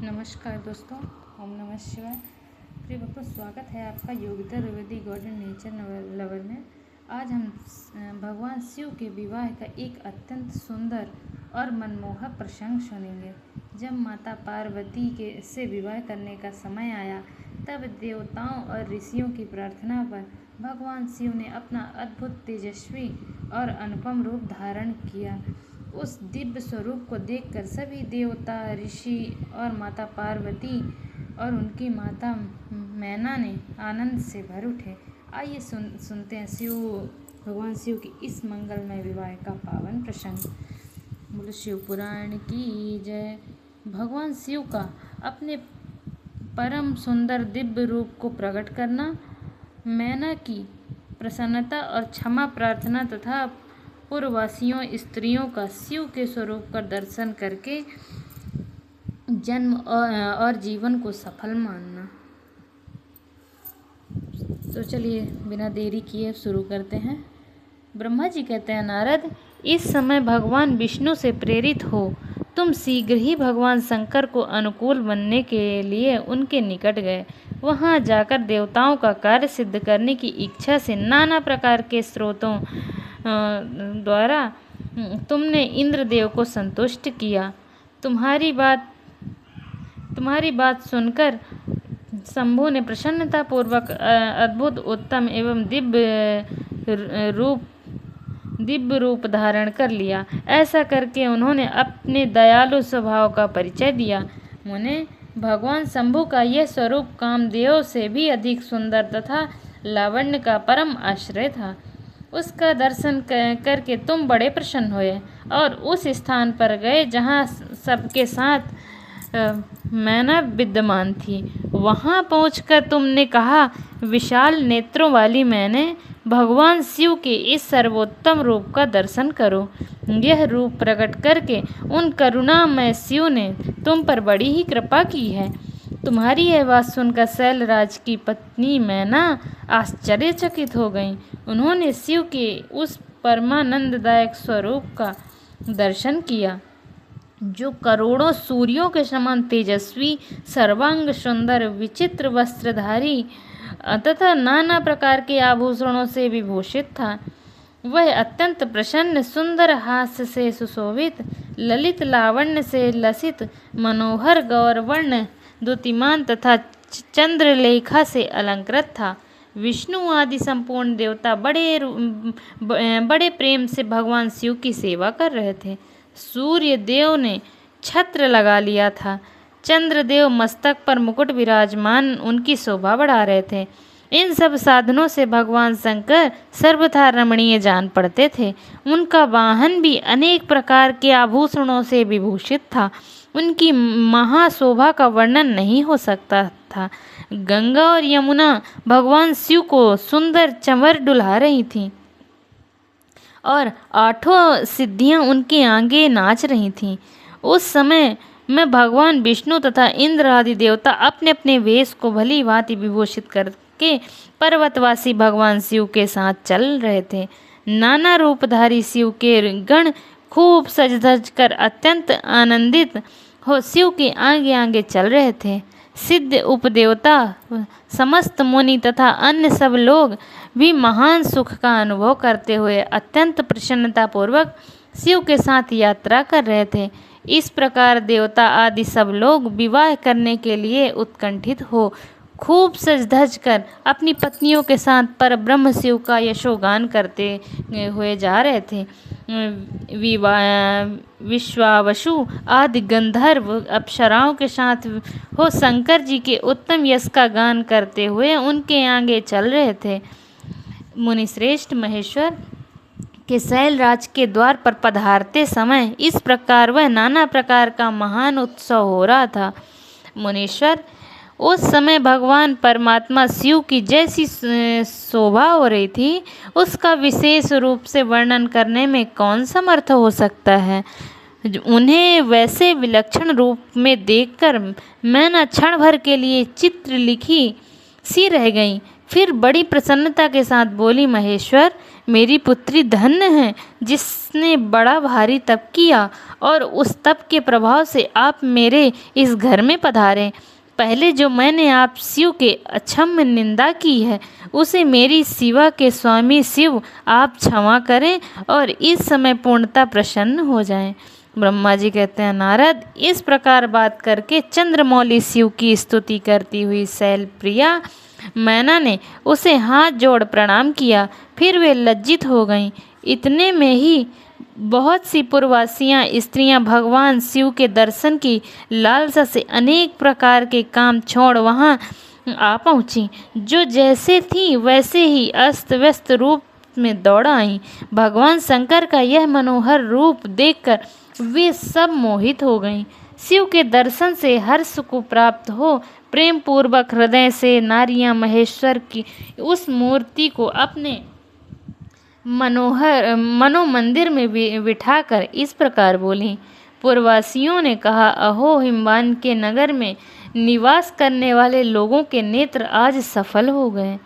नमस्कार दोस्तों, ओम नमः शिवाय। प्रिय भक्तों, स्वागत है आपका Yogita Dwivedi God and nature lover में। आज हम भगवान शिव के विवाह का एक अत्यंत सुंदर और मनमोहक प्रसंग सुनेंगे। जब माता पार्वती से विवाह करने का समय आया, तब देवताओं और ऋषियों की प्रार्थना पर भगवान शिव ने अपना अद्भुत, तेजस्वी और अनुपम रूप धारण किया। उस दिव्य स्वरूप को देखकर सभी देवता, ऋषि और माता पार्वती और उनकी माता मैना ने आनंद से भर उठे। आइए सुनते हैं भगवान शिव की इस मंगलमय विवाह का पावन प्रसंग। बोलो शिव पुराण की जय। भगवान शिव का अपने परम सुंदर दिव्य रूप को प्रकट करना, मैना की प्रसन्नता और क्षमा प्रार्थना तथा पूर्ववासियों स्त्रियों का शिव के स्वरूप का दर्शन करके जन्म और जीवन को सफल मानना। तो चलिए बिना देरी किए शुरू करते हैं। ब्रह्मा जी कहते हैं, नारद, इस समय भगवान विष्णु से प्रेरित हो तुम शीघ्र ही भगवान शंकर को अनुकूल बनने के लिए उनके निकट गए। वहां जाकर देवताओं का कार्य सिद्ध करने की इच्छा से नाना प्रकार के स्रोतों द्वारा तुमने इंद्रदेव को संतुष्ट किया। तुम्हारी बात सुनकर शंभु ने प्रसन्नतापूर्वक अद्भुत, उत्तम एवं दिव्य रूप धारण कर लिया। ऐसा करके उन्होंने अपने दयालु स्वभाव का परिचय दिया। मुने, भगवान शंभु का यह स्वरूप कामदेव से भी अधिक सुंदर तथा लावण्य का परम आश्रय था। उसका दर्शन करके तुम बड़े प्रसन्न हुए और उस स्थान पर गए जहाँ सबके साथ मैना विद्यमान थी। वहाँ पहुंचकर तुमने कहा, विशाल नेत्रों वाली मैंने, भगवान शिव के इस सर्वोत्तम रूप का दर्शन करो। यह रूप प्रकट करके उन करुणामय शिव ने तुम पर बड़ी ही कृपा की है। तुम्हारी यह बात सुनकर शैलराज की पत्नी मैना आश्चर्यचकित हो गईं। उन्होंने शिव के उस परमानंददायक स्वरूप का दर्शन किया, जो करोड़ों सूर्यों के समान तेजस्वी, सर्वांग सुंदर, विचित्र वस्त्रधारी तथा नाना प्रकार के आभूषणों से विभूषित था। वह अत्यंत प्रसन्न, सुंदर हास्य से सुशोभित, ललित लावण्य से लसित, मनोहर गौरवर्ण, द्युतिमान तथा चंद्रलेखा से अलंकृत था। विष्णु आदि संपूर्ण देवता बड़े प्रेम से भगवान शिव की सेवा कर रहे थे। सूर्य देव ने छत्र लगा लिया था। चंद्रदेव मस्तक पर मुकुट विराजमान उनकी शोभा बढ़ा रहे थे। इन सब साधनों से भगवान शंकर सर्वथा रमणीय जान पड़ते थे। उनका वाहन भी अनेक प्रकार के आभूषणों से विभूषित था। उनकी महाशोभा का वर्णन नहीं हो सकता था। गंगा और यमुना भगवान शिव को सुंदर चंवर डुला रही थीं और आठों सिद्धियां उनके आगे नाच रही थीं। उस समय में भगवान विष्णु तथा इंद्र आदि देवता अपने अपने वेश को भली भांति विभूषित करके पर्वतवासी भगवान शिव के साथ चल रहे थे। नाना रूपधारी शिव के गण खूब सज धज कर अत्यंत आनंदित हो शिव के आगे आगे चल रहे थे। सिद्ध उपदेवता, समस्त मुनि तथा अन्य सब लोग भी महान सुख का अनुभव करते हुए अत्यंत प्रसन्नतापूर्वक शिव के साथ यात्रा कर रहे थे। इस प्रकार देवता आदि सब लोग विवाह करने के लिए उत्कंठित हो खूब सज धज कर अपनी पत्नियों के साथ पर ब्रह्म शिव का यशोगान करते हुए जा रहे थे। विश्वावसु आदि गंधर्व अप्सराओं के साथ हो शंकर जी के उत्तम यश का गान करते हुए उनके आगे चल रहे थे। मुनिश्रेष्ठ महेश्वर के शैलराज के द्वार पर पधारते समय इस प्रकार वह नाना प्रकार का महान उत्सव हो रहा था। मुनीश्वर, उस समय भगवान परमात्मा शिव की जैसी शोभा हो रही थी, उसका विशेष रूप से वर्णन करने में कौन समर्थ हो सकता है। उन्हें वैसे विलक्षण रूप में देखकर मैना क्षण भर के लिए चित्र लिखी सी रह गई। फिर बड़ी प्रसन्नता के साथ बोली, महेश्वर, मेरी पुत्री धन्य है जिसने बड़ा भारी तप किया और उस तप के प्रभाव से आप मेरे इस घर में पधारे। पहले जो मैंने आप शिव के अक्षम्य निंदा की है उसे मेरी शिवा के स्वामी शिव आप क्षमा करें और इस समय पूर्णतः प्रसन्न हो जाएं। ब्रह्मा जी कहते हैं, नारद, इस प्रकार बात करके चंद्रमौली शिव की स्तुति करती हुई शैलप्रिया मैना ने उसे हाथ जोड़ प्रणाम किया। फिर वे लज्जित हो गईं। इतने में ही बहुत सी पूर्ववासियां स्त्रियां भगवान शिव के दर्शन की लालसा से अनेक प्रकार के काम छोड़ वहां आ पहुंची। जो जैसे थी वैसे ही अस्त व्यस्त रूप में दौड़ आई। भगवान शंकर का यह मनोहर रूप देखकर वे सब मोहित हो गईं। शिव के दर्शन से हर्ष को प्राप्त हो प्रेम पूर्वक हृदय से नारियां महेश्वर की उस मूर्ति को अपने मनो मंदिर में बिठाकर इस प्रकार बोली। पूर्ववासियों ने कहा, अहो हिमवान के नगर में निवास करने वाले लोगों के नेत्र आज सफल हो गए।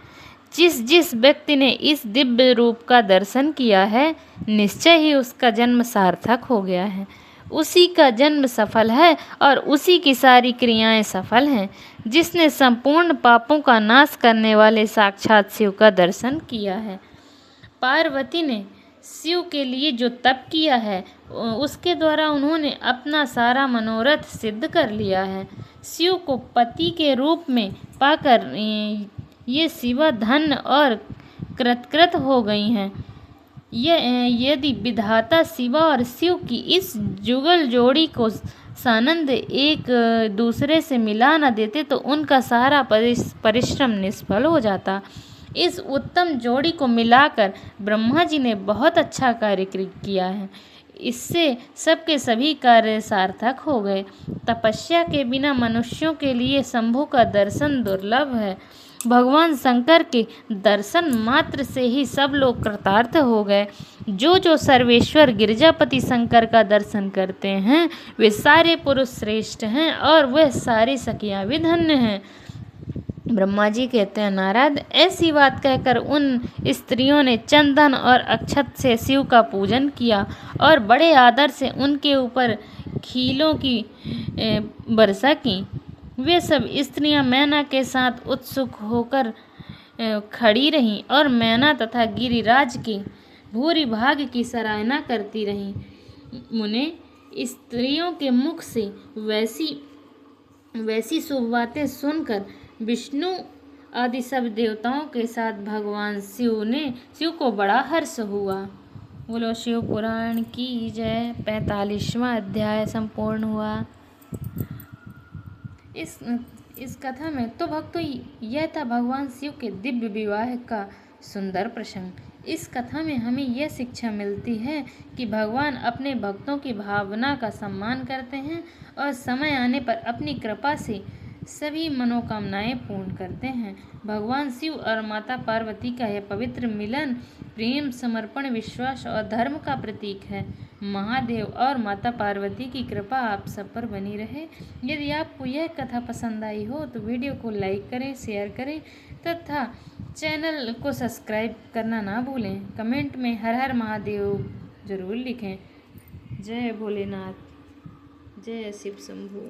जिस जिस व्यक्ति ने इस दिव्य रूप का दर्शन किया है निश्चय ही उसका जन्म सार्थक हो गया है। उसी का जन्म सफल है और उसी की सारी क्रियाएं सफल हैं। जिसने संपूर्ण पापों का नाश करने वाले साक्षात शिव का दर्शन किया है। पार्वती ने शिव के लिए जो तप किया है उसके द्वारा उन्होंने अपना सारा मनोरथ सिद्ध कर लिया है। शिव को पति के रूप में पाकर ये शिवा धन्य और कृतकृत हो गई हैं। यदि विधाता शिवा और शिव की इस जुगल जोड़ी को सानंद एक दूसरे से मिला न देते तो उनका सारा परिश्रम निष्फल हो जाता। इस उत्तम जोड़ी को मिलाकर ब्रह्मा जी ने बहुत अच्छा कार्य किया है। इससे सबके सभी कार्य सार्थक हो गए। तपस्या के बिना मनुष्यों के लिए शंभु का दर्शन दुर्लभ है। भगवान शंकर के दर्शन मात्र से ही सब लोग कृतार्थ हो गए। जो सर्वेश्वर गिरिजापति शंकर का दर्शन करते हैं वे सारे पुरुष श्रेष्ठ हैं और वह सारी सखियां भी धन्य हैं। ब्रह्मा जी कहते हैं, नारद, ऐसी बात कहकर उन स्त्रियों ने चंदन और अक्षत से शिव का पूजन किया और बड़े आदर से उनके ऊपर खीलों की वर्षा की। वे सब स्त्रियां मैना के साथ उत्सुक होकर खड़ी रहीं और मैना तथा गिरिराज के भूरि भाग की सराहना करती रहीं। मुने, स्त्रियों के मुख से वैसी शुभ बातें सुनकर विष्णु आदि सब देवताओं के साथ भगवान शिव को बड़ा हर्ष हुआ। बोलो शिव पुराण की जय। 45वां अध्याय संपूर्ण हुआ। इस कथा में तो भक्तों यह था भगवान शिव के दिव्य विवाह का सुंदर प्रसंग। इस कथा में हमें यह शिक्षा मिलती है कि भगवान अपने भक्तों की भावना का सम्मान करते हैं और समय आने पर अपनी कृपा से सभी मनोकामनाएं पूर्ण करते हैं। भगवान शिव और माता पार्वती का यह पवित्र मिलन प्रेम, समर्पण, विश्वास और धर्म का प्रतीक है। महादेव और माता पार्वती की कृपा आप सब पर बनी रहे। यदि आपको यह कथा पसंद आई हो तो वीडियो को लाइक करें, शेयर करें तथा चैनल को सब्सक्राइब करना ना भूलें। कमेंट में हर हर महादेव जरूर लिखें। जय भोलेनाथ, जय शिव शंभू।